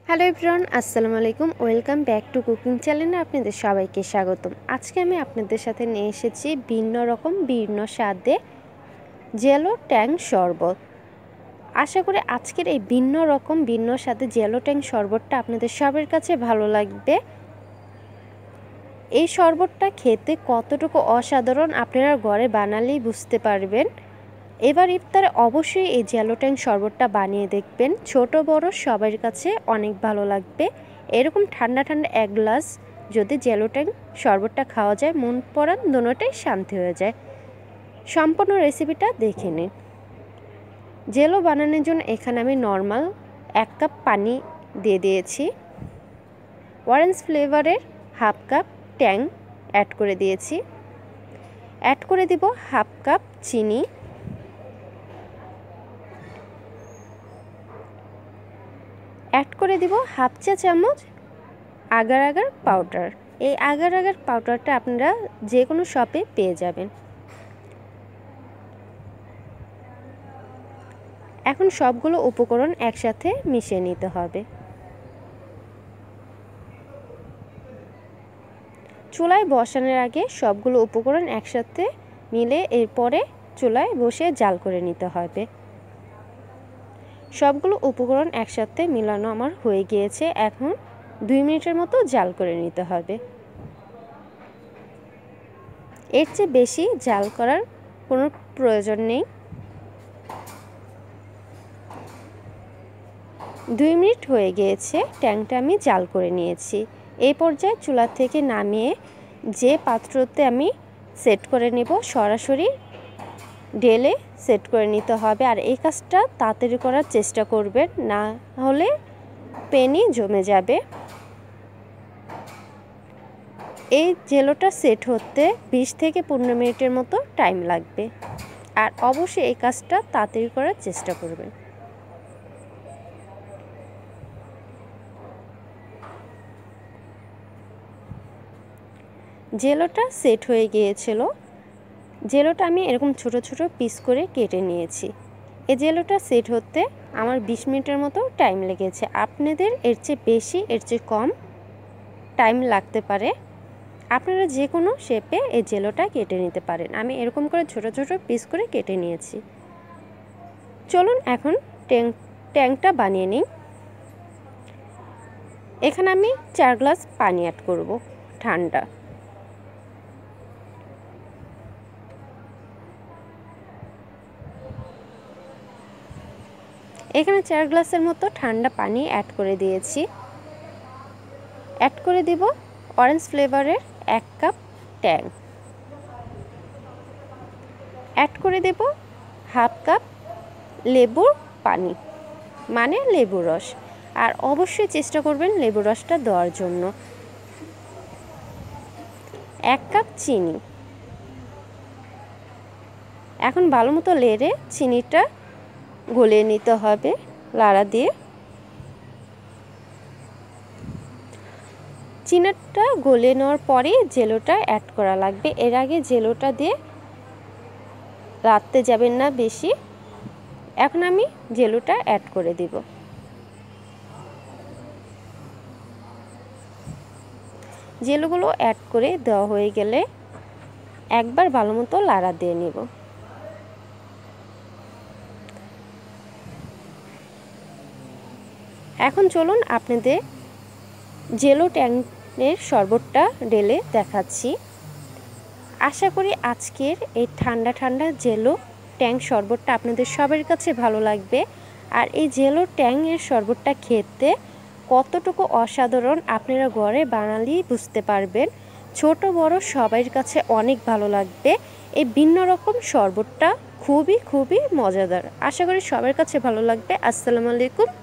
Hello everyone, আসসালামু আলাইকুম। Welcome back to cooking চ্যানেলে আপনাদের সবাইকে স্বাগতম। আজকে আমি আপনাদের সাথে নিয়ে এসেছি ভিন্ন রকম ভিন্ন স্বাদে জেলো ট্যাং শরবত। আশা করি আজকের এই ভিন্ন রকম ভিন্ন স্বাদে জেলো ট্যাং শরবতটা আপনাদের সবার কাছে ভালো লাগবে। এই শরবতটা খেতে কতটুকু অসাধারণ আপনারা ঘরে বানালেই বুঝতে পারবেন। এবার ইফতারে অবশ্যই এই জেলো ট্যাং শরবতটা বানিয়ে দেখবেন, ছোট বড় সবার কাছে অনেক ভালো লাগবে। এরকম ঠান্ডা ঠান্ডা এক গ্লাস যদি জেলো ট্যাং শরবতটা খাওয়া যায়, মন পরাণ দুটোটাই শান্তি হয়ে যায়। সম্পূর্ণ রেসিপিটা দেখে নিন। জেলো বানানোর জন্য এখানে আমি নর্মাল 1 কাপ পানি দিয়ে দিয়েছি। অরেঞ্জ ফ্লেভারের হাফ কাপ ট্যাং অ্যাড করে দিয়েছি। অ্যাড করে দিব হাফ কাপ চিনি, অ্যাড করে দিব হাফ চা চামচ আগার আগার পাউডার। এই আগার আগার পাউডারটা আপনারা যে কোনো শপে পেয়ে যাবেন। এখন সবগুলো উপকরণ একসাথে মিশিয়ে নিতে হবে। চুলায় বসানোর আগে সবগুলো উপকরণ একসাথে মিলে এরপরে চুলায় বসে জাল করে নিতে হবে। সবগুলো উপকরণ একসাথে মিলানো আমার হয়ে গিয়েছে। এখন 2 মিনিটের মতো জাল করে নিতে হবে। এর চেয়ে বেশি জাল করার কোনো প্রয়োজন নেই। 2 মিনিট হয়ে গিয়েছে, ট্যাংটা আমি জাল করে নিয়েছি। এই পর্যায়ে চুলা থেকে নামিয়ে যে পাত্রতে আমি সেট করে নেব, সরাসরি ঢেলে সেট করে নিতে হবে। আর এই কাজটা তাড়াতাড়ি করার চেষ্টা করবেন, না হলে পেনি জমে যাবে। এই জেলোটা সেট হতে 20 থেকে 15 মিনিটের মতো টাইম লাগবে। আর অবশ্যই এই কাজটা তাড়াতাড়ি করার চেষ্টা করবেন। জেলোটা সেট হয়ে গিয়েছিল। জেলোটা আমি এরকম ছোট ছোট পিস করে কেটে নিয়েছি। এই জেলোটা সেট হতে আমার 20 মিনিটের মতো টাইম লেগেছে। আপনাদের এর চেয়ে বেশি এর চেয়ে কম টাইম লাগতে পারে। আপনারা যে কোনো শেপে এই জেলোটা কেটে নিতে পারেন। আমি এরকম করে ছোট ছোট পিস করে কেটে নিয়েছি। চলুন এখন ট্যাংটা বানিয়ে নিই। এখানে আমি 4 গ্লাস পানি অ্যাড করব ঠান্ডা। এখানে 4 গ্লাসের মতো ঠান্ডা পানি অ্যাড করে দিয়েছি। অ্যাড করে দিব অরেঞ্জ ফ্লেভারের 1 কাপ ট্যাং। অ্যাড করে দেব হাফ কাপ লেবুর পানি, মানে লেবুর রস। আর অবশ্যই চেষ্টা করবেন লেবুর রসটা দেওয়ার জন্য। 1 কাপ চিনি। এখন ভালো মতো নেড়ে চিনিটা গলিয়ে নিতে হবে লাড়া দিয়ে। চিনিটা গলিয়ে নেওয়ার পরে জেলোটা অ্যাড করা লাগবে। এর আগে জেলোটা দিয়ে রাখতে যাবেন না বেশি। এখন আমি জেলোটা অ্যাড করে দিব। জেলোগুলো অ্যাড করে দেওয়া হয়ে গেলে একবার ভালো মতো লাড়া দিয়ে নেব। এখন চলুন আপনাদের জেলো ট্যাংয়ের শরবতটা ঢেলে দেখাচ্ছি। আশা করি আজকের এই ঠান্ডা ঠান্ডা জেলো ট্যাং শরবতটা আপনাদের সবার কাছে ভালো লাগবে। আর এই জেলো ট্যাংয়ের শরবতটা খেতে কতটুকু অসাধারণ আপনারা ঘরে বানালেই বুঝতে পারবেন। ছোট বড় সবার কাছে অনেক ভালো লাগবে। এই ভিন্ন রকম শরবতটা খুবই খুবই মজাদার। আশা করি সবার কাছে ভালো লাগবে। আসসালামু আলাইকুম।